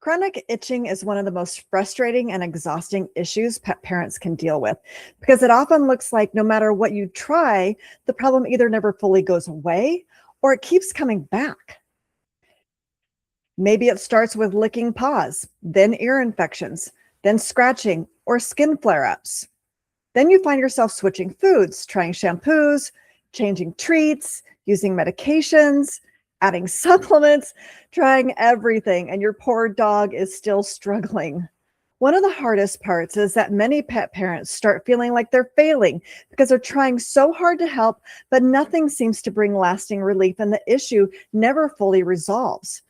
Chronic itching is one of the most frustrating and exhausting issues pet parents can deal with because it often looks like no matter what you try, the problem either never fully goes away or it keeps coming back. Maybe it starts with licking paws, then ear infections, then scratching or skin flare-ups. Then you find yourself switching foods, trying shampoos, changing treats, using medications, adding supplements, trying everything, and your poor dog is still struggling. One of the hardest parts is that many pet parents start feeling like they're failing because they're trying so hard to help, but nothing seems to bring lasting relief and the issue never fully resolves.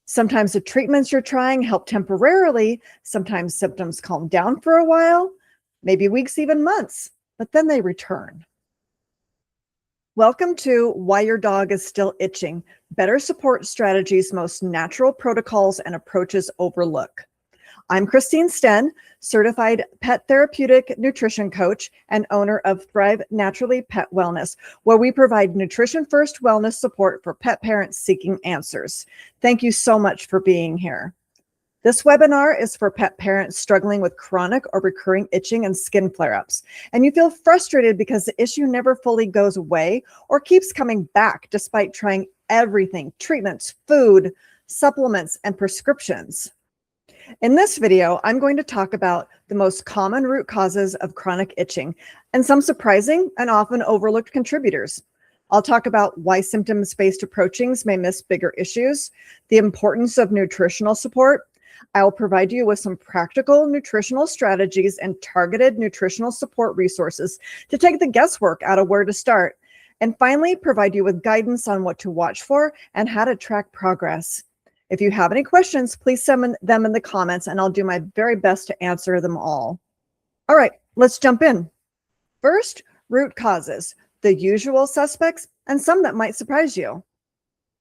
Sometimes the treatments you're trying help temporarily, sometimes symptoms calm down for a while, maybe weeks, even months, but then they return. Welcome to Why Your Dog is Still Itching, Better Support Strategies Most Natural Protocols and Approaches Overlook. I'm Sten, certified pet therapeutic nutrition coach and owner of Thrive Naturally Pet Wellness, where we provide nutrition-first wellness support for pet parents seeking answers. Thank you so much for being here. This webinar is for pet parents struggling with chronic or recurring itching and skin flare-ups, and you feel frustrated because the issue never fully goes away or keeps coming back despite trying everything: treatments, food, supplements, and prescriptions. In this video, I'm going to talk about the most common root causes of chronic itching and some surprising and often overlooked contributors. I'll talk about why symptoms-based approachings may miss bigger issues, the importance of nutritional support. I'll provide you with some practical nutritional strategies and targeted nutritional support resources to take the guesswork out of where to start. And finally, provide you with guidance on what to watch for and how to track progress. If you have any questions, please send them in the comments and I'll do my very best to answer them all. All right, let's jump in. First, root causes, the usual suspects and some that might surprise you.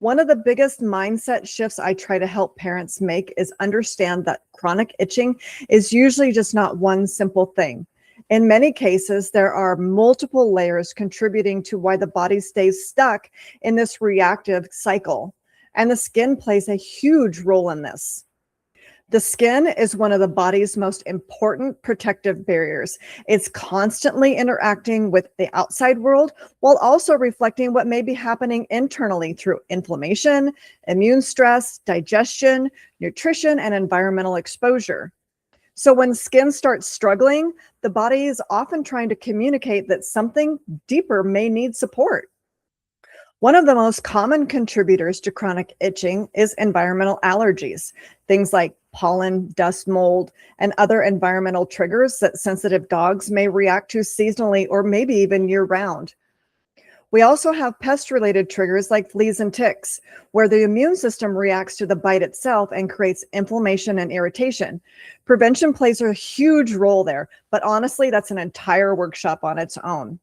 One of the biggest mindset shifts I try to help parents make is understand that chronic itching is usually just not one simple thing. In many cases, there are multiple layers contributing to why the body stays stuck in this reactive cycle, and the skin plays a huge role in this. The skin is one of the body's most important protective barriers. It's constantly interacting with the outside world while also reflecting what may be happening internally through inflammation, immune stress, digestion, nutrition, and environmental exposure. So when skin starts struggling, the body is often trying to communicate that something deeper may need support. One of the most common contributors to chronic itching is environmental allergies, things like pollen, dust, mold, and other environmental triggers that sensitive dogs may react to seasonally or maybe even year-round. We also have pest-related triggers like fleas and ticks, where the immune system reacts to the bite itself and creates inflammation and irritation. Prevention plays a huge role there, but honestly, that's an entire workshop on its own.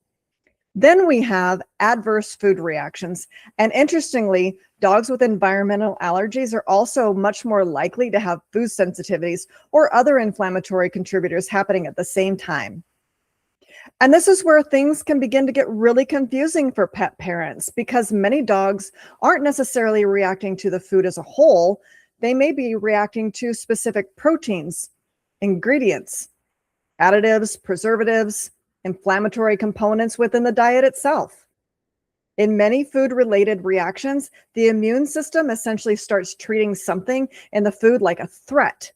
Then we have adverse food reactions. And interestingly, dogs with environmental allergies are also much more likely to have food sensitivities or other inflammatory contributors happening at the same time. And this is where things can begin to get really confusing for pet parents because many dogs aren't necessarily reacting to the food as a whole. They may be reacting to specific proteins, ingredients, additives, preservatives, inflammatory components within the diet itself. In many food-related reactions, the immune system essentially starts treating something in the food like a threat.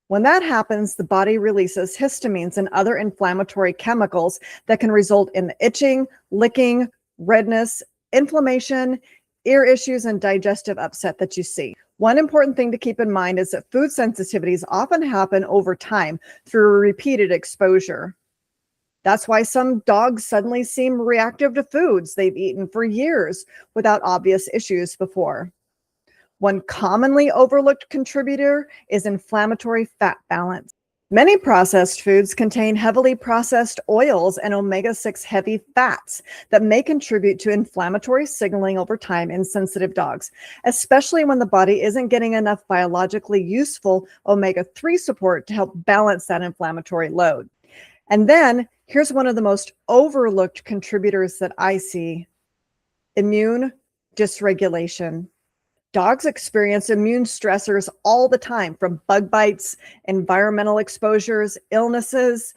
When that happens, the body releases histamines and other inflammatory chemicals that can result in itching, licking, redness, inflammation, ear issues, and digestive upset that you see. One important thing to keep in mind is that food sensitivities often happen over time through repeated exposure. That's why some dogs suddenly seem reactive to foods they've eaten for years without obvious issues before. One commonly overlooked contributor is inflammatory fat balance. Many processed foods contain heavily processed oils and omega-6 heavy fats that may contribute to inflammatory signaling over time in sensitive dogs, especially when the body isn't getting enough biologically useful omega-3 support to help balance that inflammatory load. And then here's one of the most overlooked contributors that I see: immune dysregulation. Dogs experience immune stressors all the time, from bug bites, environmental exposures, illnesses,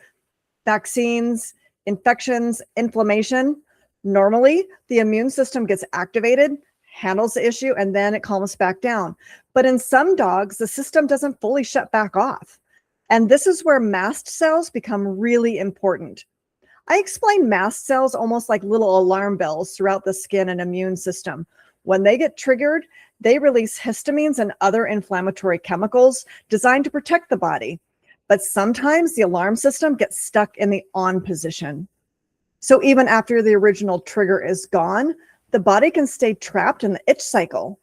vaccines, infections, inflammation. Normally, the immune system gets activated, handles the issue, and then it calms back down. But in some dogs, the system doesn't fully shut back off. And this is where mast cells become really important. I explain mast cells almost like little alarm bells throughout the skin and immune system. When they get triggered, they release histamines and other inflammatory chemicals designed to protect the body. But sometimes the alarm system gets stuck in the on position. So even after the original trigger is gone, the body can stay trapped in the itch cycle.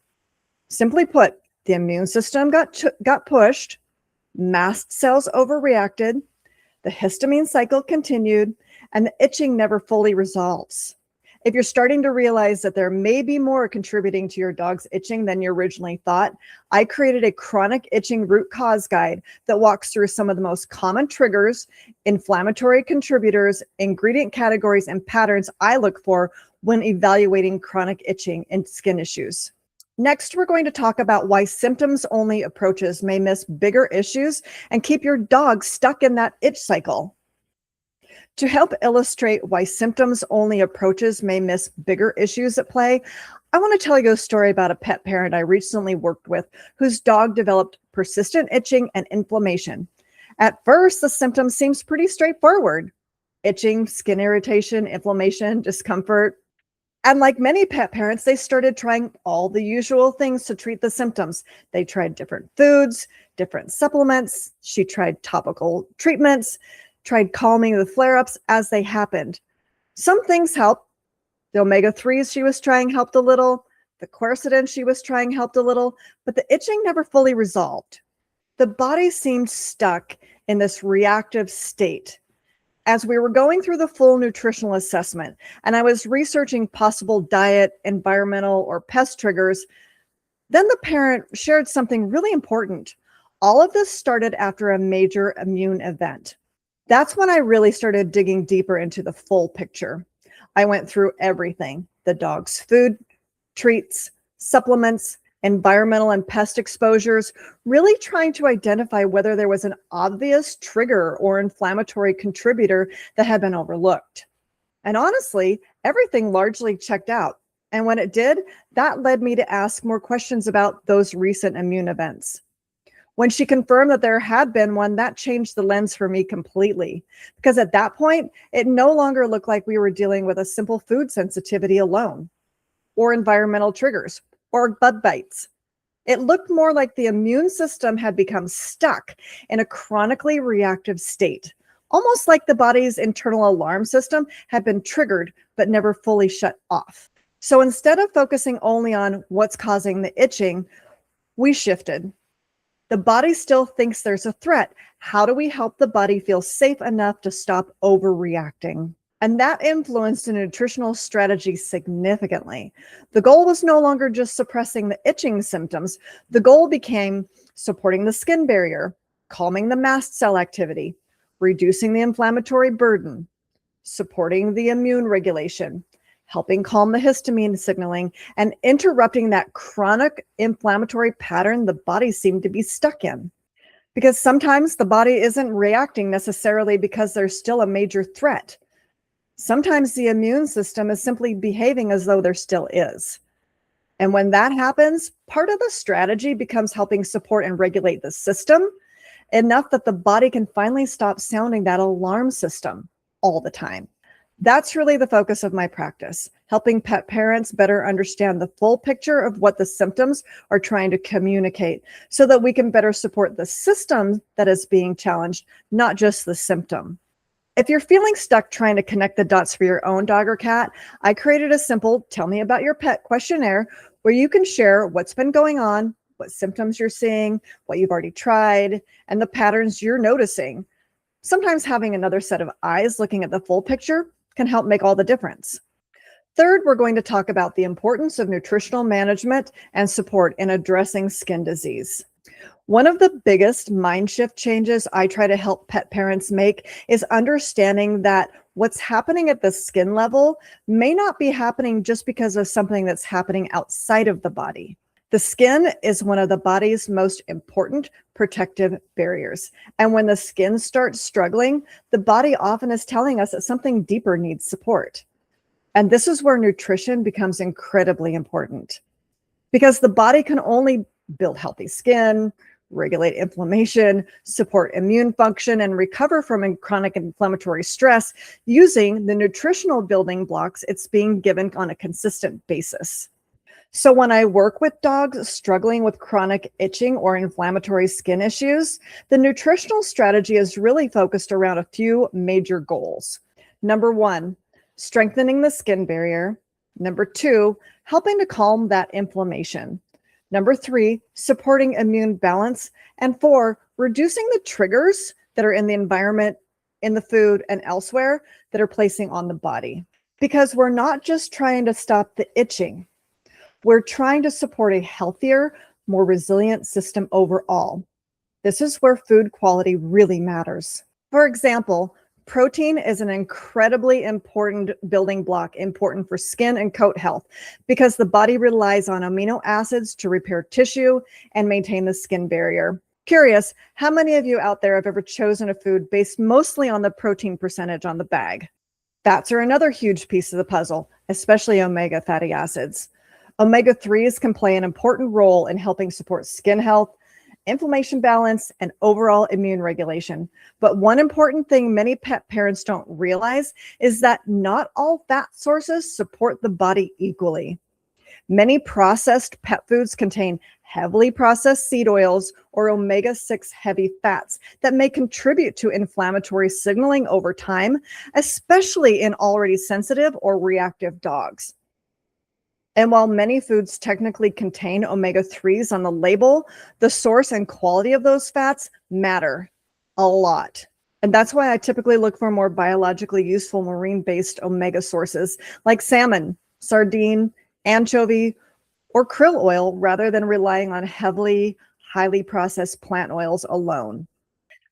Simply put, the immune system got pushed, mast cells overreacted, the histamine cycle continued, and the itching never fully resolves. If you're starting to realize that there may be more contributing to your dog's itching than you originally thought, I created a chronic itching root cause guide that walks through some of the most common triggers, inflammatory contributors, ingredient categories, and patterns I look for when evaluating chronic itching and skin issues. Next, we're going to talk about why symptoms-only approaches may miss bigger issues and keep your dog stuck in that itch cycle. To help illustrate why symptoms-only approaches may miss bigger issues at play, I want to tell you a story about a pet parent I recently worked with whose dog developed persistent itching and inflammation. At first, the symptoms seems pretty straightforward: itching, skin irritation, inflammation, discomfort. And like many pet parents, they started trying all the usual things to treat the symptoms. They tried different foods, different supplements. She tried topical treatments, tried calming the flare-ups as they happened. Some things helped. The omega-3s she was trying helped a little. The quercetin she was trying helped a little, but the itching never fully resolved. The body seemed stuck in this reactive state. As we were going through the full nutritional assessment and I was researching possible diet, environmental, or pest triggers, then the parent shared something really important. All of this started after a major immune event. That's when I really started digging deeper into the full picture. I went through everything: the dog's food, treats, supplements, environmental and pest exposures, really trying to identify whether there was an obvious trigger or inflammatory contributor that had been overlooked. And honestly, everything largely checked out. And when it did, that led me to ask more questions about those recent immune events. When she confirmed that there had been one, that changed the lens for me completely. Because at that point, it no longer looked like we were dealing with a simple food sensitivity alone, or environmental triggers, or bug bites. It looked more like the immune system had become stuck in a chronically reactive state, almost like the body's internal alarm system had been triggered but never fully shut off. So instead of focusing only on what's causing the itching, we shifted. The body still thinks there's a threat. How do we help the body feel safe enough to stop overreacting? And that influenced the nutritional strategy significantly. The goal was no longer just suppressing the itching symptoms. The goal became supporting the skin barrier, calming the mast cell activity, reducing the inflammatory burden, supporting the immune regulation, helping calm the histamine signaling, and interrupting that chronic inflammatory pattern the body seemed to be stuck in. Because sometimes the body isn't reacting necessarily because there's still a major threat. Sometimes the immune system is simply behaving as though there still is. And when that happens, part of the strategy becomes helping support and regulate the system enough that the body can finally stop sounding that alarm system all the time. That's really the focus of my practice, helping pet parents better understand the full picture of what the symptoms are trying to communicate so that we can better support the system that is being challenged, not just the symptom. If you're feeling stuck trying to connect the dots for your own dog or cat, I created a simple "Tell me about your pet" questionnaire where you can share what's been going on, what symptoms you're seeing, what you've already tried, and the patterns you're noticing. Sometimes having another set of eyes looking at the full picture can help make all the difference. Third, we're going to talk about the importance of nutritional management and support in addressing skin disease. One of the biggest mind shift changes I try to help pet parents make is understanding that what's happening at the skin level may not be happening just because of something that's happening outside of the body. The skin is one of the body's most important protective barriers. And when the skin starts struggling, the body often is telling us that something deeper needs support. And this is where nutrition becomes incredibly important because the body can only build healthy skin, regulate inflammation, support immune function, and recover from chronic inflammatory stress using the nutritional building blocks it's being given on a consistent basis. So when I work with dogs struggling with chronic itching or inflammatory skin issues, the nutritional strategy is really focused around a few major goals. Number one, strengthening the skin barrier. Number two, helping to calm that inflammation. Number three, supporting immune balance. And four, reducing the triggers that are in the environment, in the food, and elsewhere that are placing on the body. Because we're not just trying to stop the itching, we're trying to support a healthier, more resilient system overall. This is where food quality really matters. For example, protein is an incredibly important building block, important for skin and coat health, because the body relies on amino acids to repair tissue and maintain the skin barrier. Curious, how many of you out there have ever chosen a food based mostly on the protein percentage on the bag? Fats are another huge piece of the puzzle, especially omega fatty acids. Omega-3s can play an important role in helping support skin health, inflammation balance, and overall immune regulation. But one important thing many pet parents don't realize is that not all fat sources support the body equally. Many processed pet foods contain heavily processed seed oils or omega-6 heavy fats that may contribute to inflammatory signaling over time, especially in already sensitive or reactive dogs. And while many foods technically contain omega-3s on the label, the source and quality of those fats matter a lot. And that's why I typically look for more biologically useful marine-based omega sources like salmon, sardine, anchovy, or krill oil rather than relying on highly processed plant oils alone.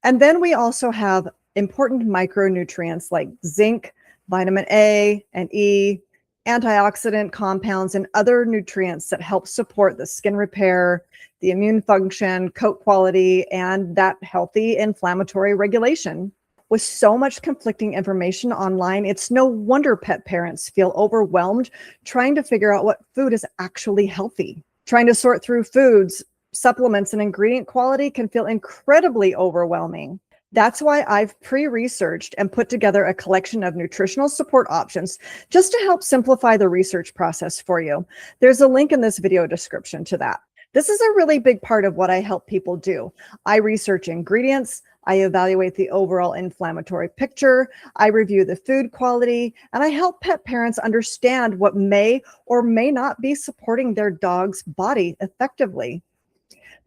And then we also have important micronutrients like zinc, vitamin A and E, antioxidant compounds, and other nutrients that help support the skin repair, the immune function, coat quality, and that healthy inflammatory regulation. With so much conflicting information online, it's no wonder pet parents feel overwhelmed trying to figure out what food is actually healthy. Trying to sort through foods, supplements, and ingredient quality can feel incredibly overwhelming. That's why I've pre-researched and put together a collection of nutritional support options just to help simplify the research process for you. There's a link in this video description to that. This is a really big part of what I help people do. I research ingredients, I evaluate the overall inflammatory picture, I review the food quality, and I help pet parents understand what may or may not be supporting their dog's body effectively.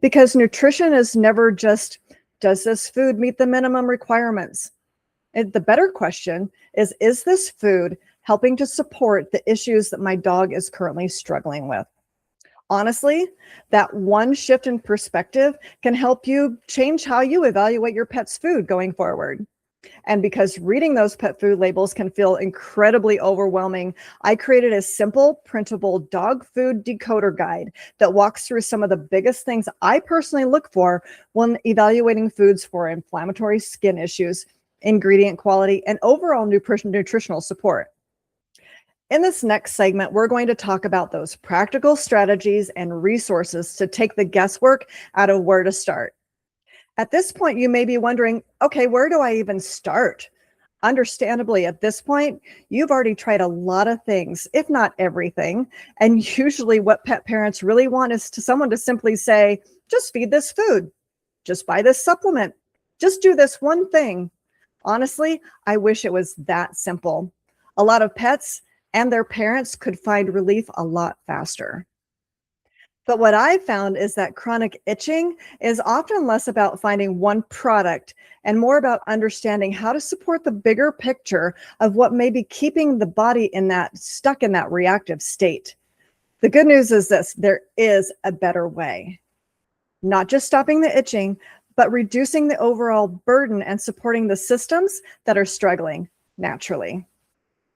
Because nutrition is never just, does this food meet the minimum requirements? The better question is this food helping to support the issues that my dog is currently struggling with? Honestly, that one shift in perspective can help you change how you evaluate your pet's food going forward. And because reading those pet food labels can feel incredibly overwhelming, I created a simple, printable dog food decoder guide that walks through some of the biggest things I personally look for when evaluating foods for inflammatory skin issues, ingredient quality, and overall nutritional support. In this next segment, we're going to talk about those practical strategies and resources to take the guesswork out of where to start. At this point, you may be wondering, okay, where do I even start? Understandably, at this point, you've already tried a lot of things, if not everything. And usually what pet parents really want is someone to simply say, just feed this food, just buy this supplement, just do this one thing. Honestly, I wish it was that simple. A lot of pets and their parents could find relief a lot faster. But what I found is that chronic itching is often less about finding one product and more about understanding how to support the bigger picture of what may be keeping the body stuck in that reactive state. The good news is this: there is a better way. Not just stopping the itching, but reducing the overall burden and supporting the systems that are struggling naturally.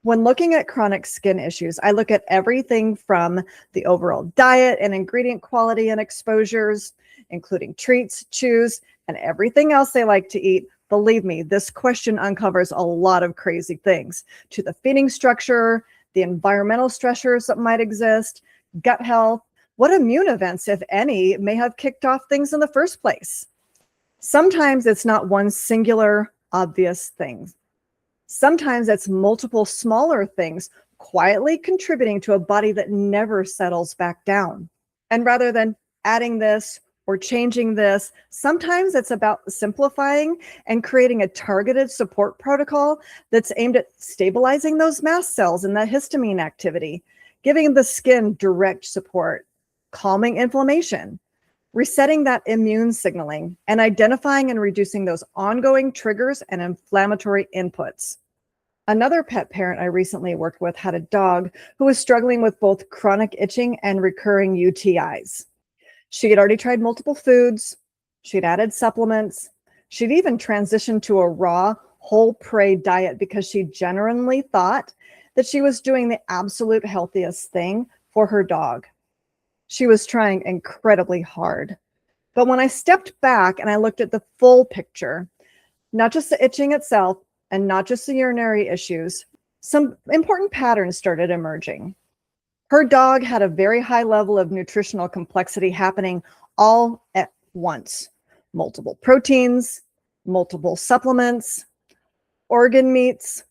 When looking at chronic skin issues, I look at everything from the overall diet and ingredient quality and exposures, including treats, chews, and everything else they like to eat. Believe me, this question uncovers a lot of crazy things, to the feeding structure, the environmental stressors that might exist, gut health, what immune events, if any, may have kicked off things in the first place. Sometimes it's not one singular, obvious thing. Sometimes it's multiple smaller things quietly contributing to a body that never settles back down. And rather than adding this or changing this, sometimes it's about simplifying and creating a targeted support protocol that's aimed at stabilizing those mast cells and that histamine activity, giving the skin direct support, calming inflammation, resetting that immune signaling, and identifying and reducing those ongoing triggers and inflammatory inputs. Another pet parent I recently worked with had a dog who was struggling with both chronic itching and recurring UTIs. She had already tried multiple foods. She'd added supplements. She'd even transitioned to a raw, whole prey diet because she genuinely thought that she was doing the absolute healthiest thing for her dog. She was trying incredibly hard. But when I stepped back and I looked at the full picture, not just the itching itself and not just the urinary issues, some important patterns started emerging. Her dog had a very high level of nutritional complexity happening all at once. Multiple proteins, multiple supplements, organ meats,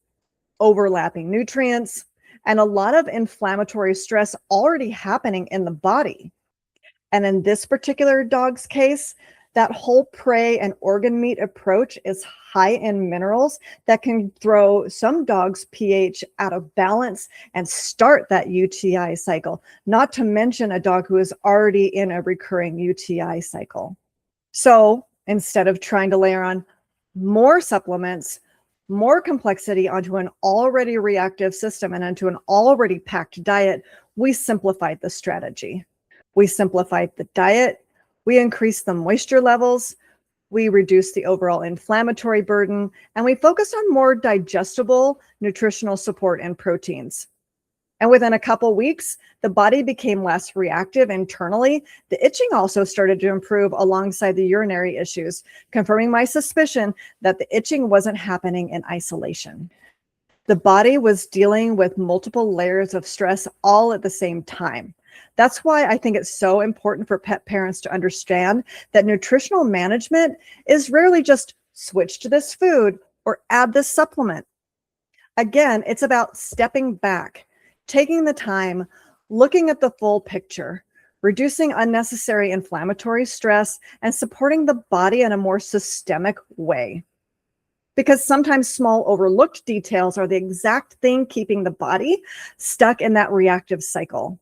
overlapping nutrients, and a lot of inflammatory stress already happening in the body. And in this particular dog's case, that whole prey and organ meat approach is high in minerals that can throw some dogs' pH out of balance and start that UTI cycle, not to mention a dog who is already in a recurring UTI cycle. So instead of trying to layer on more supplements, more complexity onto an already reactive system and onto an already packed diet, we simplified the strategy. We simplified the diet. We increased the moisture levels. We reduced the overall inflammatory burden, and we focused on more digestible nutritional support and proteins. And within a couple weeks, the body became less reactive internally. The itching also started to improve alongside the urinary issues, confirming my suspicion that the itching wasn't happening in isolation. The body was dealing with multiple layers of stress all at the same time. That's why I think it's so important for pet parents to understand that nutritional management is rarely just switch to this food or add this supplement. Again, it's about stepping back, taking the time, looking at the full picture, reducing unnecessary inflammatory stress, and supporting the body in a more systemic way. Because sometimes small overlooked details are the exact thing keeping the body stuck in that reactive cycle.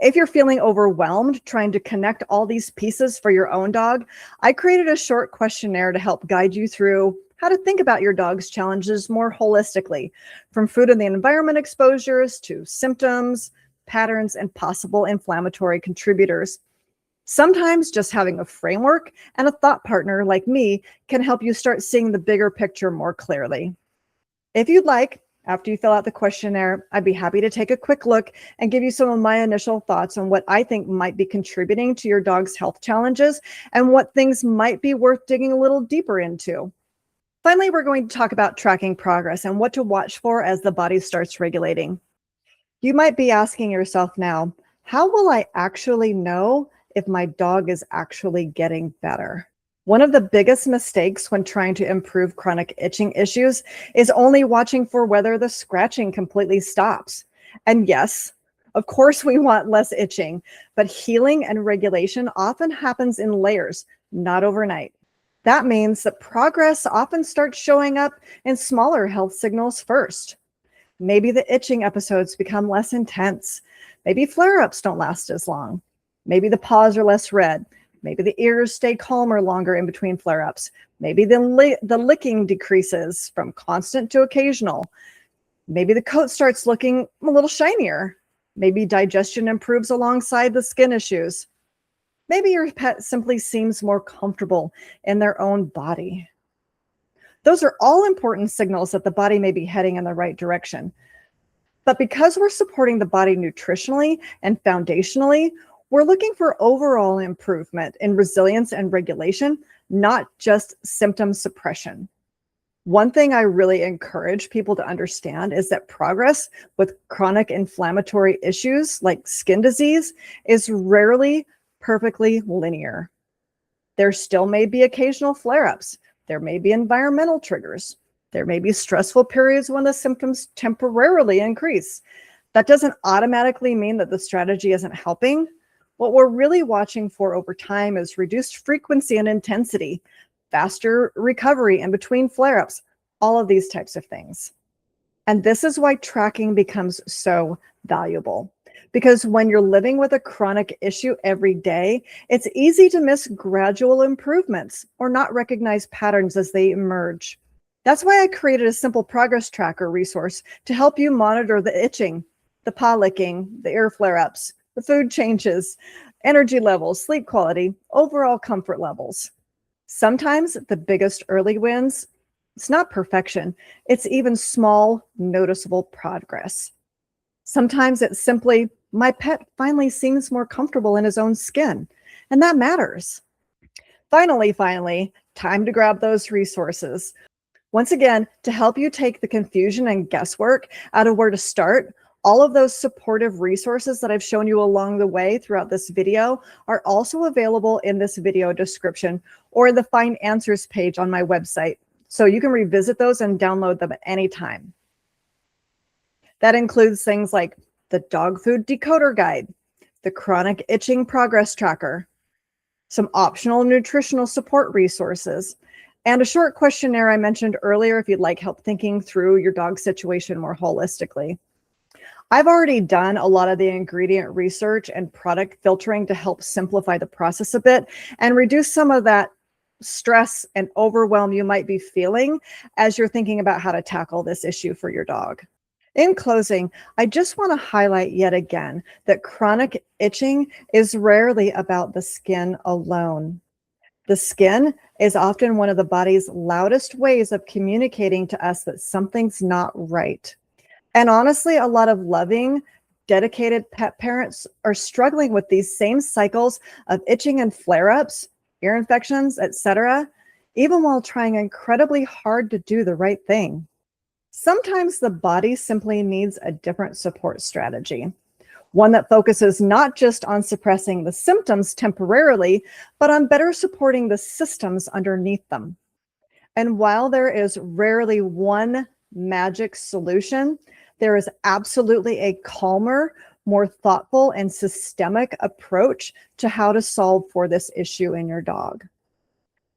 If you're feeling overwhelmed trying to connect all these pieces for your own dog, I created a short questionnaire to help guide you through how to think about your dog's challenges more holistically, from food and the environment exposures to symptoms, patterns, and possible inflammatory contributors. Sometimes just having a framework and a thought partner like me can help you start seeing the bigger picture more clearly. If you'd like, after you fill out the questionnaire, I'd be happy to take a quick look and give you some of my initial thoughts on what I think might be contributing to your dog's health challenges and what things might be worth digging a little deeper into. Finally, we're going to talk about tracking progress and what to watch for as the body starts regulating. You might be asking yourself now, how will I actually know if my dog is actually getting better? One of the biggest mistakes when trying to improve chronic itching issues is only watching for whether the scratching completely stops. And yes, of course we want less itching, but healing and regulation often happens in layers, not overnight. That means that progress often starts showing up in smaller health signals first. Maybe the itching episodes become less intense. Maybe flare-ups don't last as long. Maybe the paws are less red. Maybe the ears stay calmer longer in between flare-ups. Maybe the licking decreases from constant to occasional. Maybe the coat starts looking a little shinier. Maybe digestion improves alongside the skin issues. Maybe your pet simply seems more comfortable in their own body. Those are all important signals that the body may be heading in the right direction. But because we're supporting the body nutritionally and foundationally, we're looking for overall improvement in resilience and regulation, not just symptom suppression. One thing I really encourage people to understand is that progress with chronic inflammatory issues like skin disease is rarely perfectly linear. There still may be occasional flare-ups. There may be environmental triggers. There may be stressful periods when the symptoms temporarily increase. That doesn't automatically mean that the strategy isn't helping. What we're really watching for over time is reduced frequency and intensity, faster recovery in between flare-ups, all of these types of things. And this is why tracking becomes so valuable. Because when you're living with a chronic issue every day, it's easy to miss gradual improvements or not recognize patterns as they emerge. That's why I created a simple progress tracker resource to help you monitor the itching, the paw licking, the ear flare-ups, the food changes, energy levels, sleep quality, overall comfort levels. Sometimes the biggest early wins, it's not perfection, it's even small, noticeable progress. Sometimes it's simply, my pet finally seems more comfortable in his own skin, and that matters. Finally, time to grab those resources. Once again, to help you take the confusion and guesswork out of where to start, all of those supportive resources that I've shown you along the way throughout this video are also available in this video description or the Find Answers page on my website. So you can revisit those and download them at any time. That includes things like the dog food decoder guide, the chronic itching progress tracker, some optional nutritional support resources, and a short questionnaire I mentioned earlier if you'd like help thinking through your dog's situation more holistically. I've already done a lot of the ingredient research and product filtering to help simplify the process a bit and reduce some of that stress and overwhelm you might be feeling as you're thinking about how to tackle this issue for your dog. In closing, I just want to highlight yet again that chronic itching is rarely about the skin alone. The skin is often one of the body's loudest ways of communicating to us that something's not right. And honestly, a lot of loving, dedicated pet parents are struggling with these same cycles of itching and flare-ups, ear infections, etc., even while trying incredibly hard to do the right thing. Sometimes the body simply needs a different support strategy, one that focuses not just on suppressing the symptoms temporarily, but on better supporting the systems underneath them. And while there is rarely one magic solution, there is absolutely a calmer, more thoughtful and systemic approach to how to solve for this issue in your dog.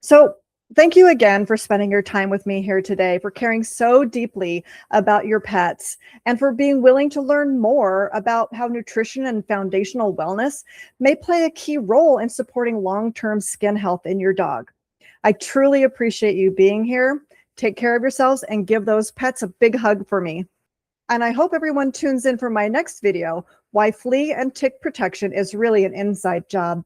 So thank you again for spending your time with me here today, for caring so deeply about your pets, and for being willing to learn more about how nutrition and foundational wellness may play a key role in supporting long-term skin health in your dog. I truly appreciate you being here. Take care of yourselves and give those pets a big hug for me. And I hope everyone tunes in for my next video, Why Flea and Tick Protection is Really an Inside Job.